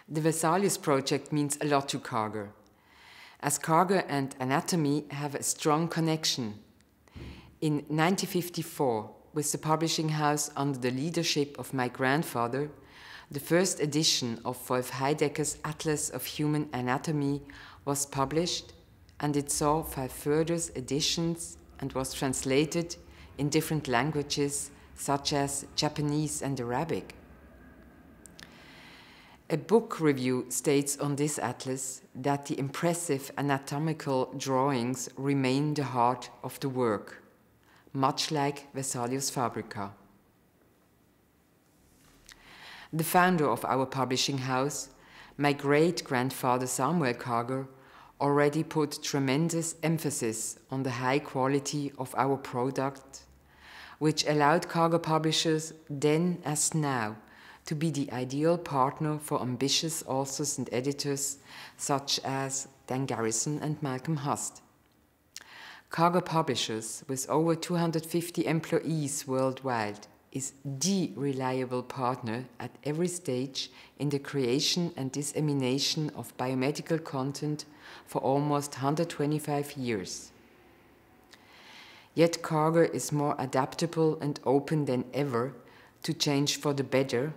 The Vesalius project means a lot to Karger, as Karger and anatomy have a strong connection. In 1954, with the publishing house under the leadership of my grandfather, the first edition of Wolf Heidecker's Atlas of Human Anatomy was published, and it saw 5 further editions and was translated in different languages such as Japanese and Arabic. A book review states on this atlas that the impressive anatomical drawings remain the heart of the work, much like Vesalius' Fabrica. The founder of our publishing house, my great-grandfather Samuel Karger, already put tremendous emphasis on the high quality of our product, which allowed Karger publishers then as now to be the ideal partner for ambitious authors and editors such as Dan Garrison and Malcolm Hust. Karger Publishers, with over 250 employees worldwide, is the reliable partner at every stage in the creation and dissemination of biomedical content for almost 125 years. Yet Karger is more adaptable and open than ever to change for the better,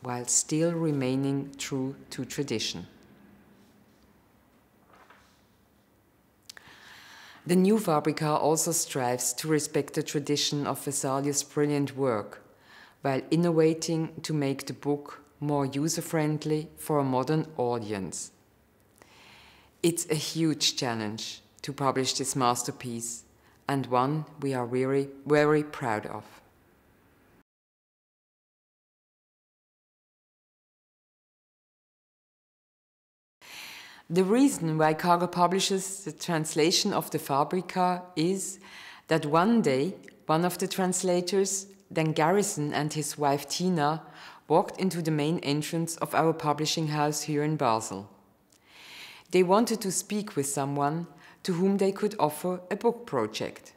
while still remaining true to tradition. The new Fabrica also strives to respect the tradition of Vesalius' brilliant work, while innovating to make the book more user-friendly for a modern audience. It's a huge challenge to publish this masterpiece, and one we are very, very proud of. The reason why Karger publishes the translation of the Fabrica is that one day, one of the translators, Dan Garrison, and his wife Tina, walked into the main entrance of our publishing house here in Basel. They wanted to speak with someone to whom they could offer a book project.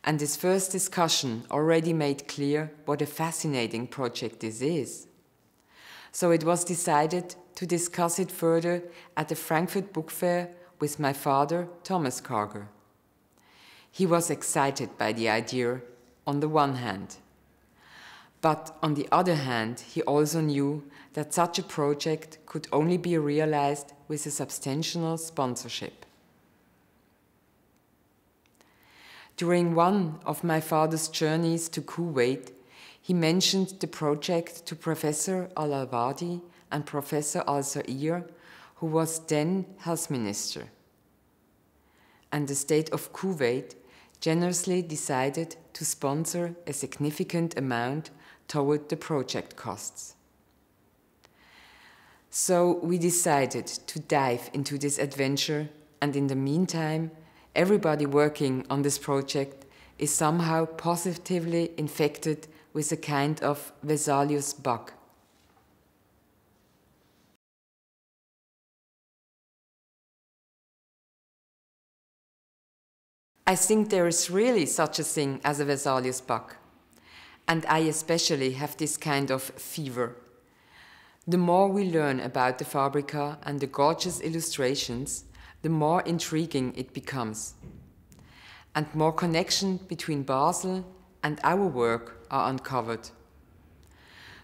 And this first discussion already made clear what a fascinating project this is. So it was decided to discuss it further at the Frankfurt Book Fair with my father, Thomas Karger. He was excited by the idea on the one hand, but on the other hand, he also knew that such a project could only be realized with a substantial sponsorship. During one of my father's journeys to Kuwait, he mentioned the project to Professor Al-Awadi and Professor Al-Zair, who was then health minister. And the state of Kuwait generously decided to sponsor a significant amount toward the project costs. So we decided to dive into this adventure, and in the meantime, everybody working on this project is somehow positively infected with a kind of Vesalius bug. I think there is really such a thing as a Vesalius bug, and I especially have this kind of fever. The more we learn about the Fabrica and the gorgeous illustrations, the more intriguing it becomes, and more connection between Basel and our work are uncovered.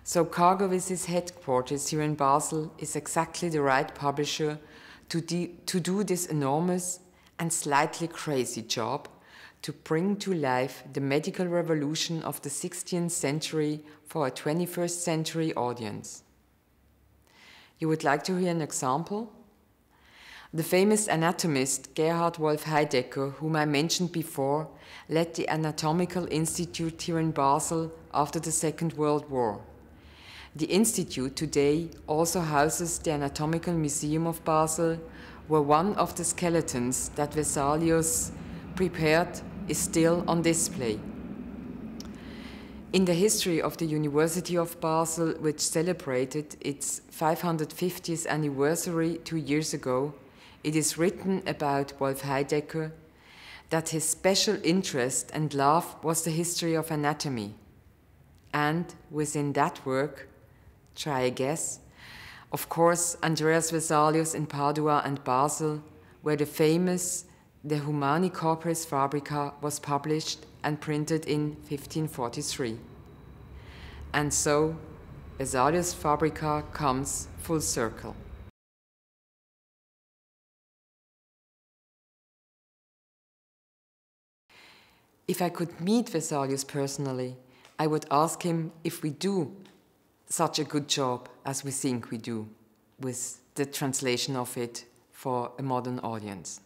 So Karger, with his headquarters here in Basel, is exactly the right publisher to do this enormous and slightly crazy job to bring to life the medical revolution of the 16th century for a 21st century audience. You would like to hear an example? The famous anatomist Gerhard Wolf Heidecker, whom I mentioned before, led the Anatomical Institute here in Basel after the Second World War. The institute today also houses the Anatomical Museum of Basel, where one of the skeletons that Vesalius prepared is still on display. In the history of the University of Basel, which celebrated its 550th anniversary 2 years ago, it is written about Wolf Heidecker that his special interest and love was the history of anatomy. And within that work, try a guess, Of course, Andreas Vesalius in Padua and Basel, where the famous De Humani Corporis Fabrica was published and printed in 1543. And so, Vesalius Fabrica comes full circle. If I could meet Vesalius personally, I would ask him if we do such a good job as we think we do with the translation of it for a modern audience.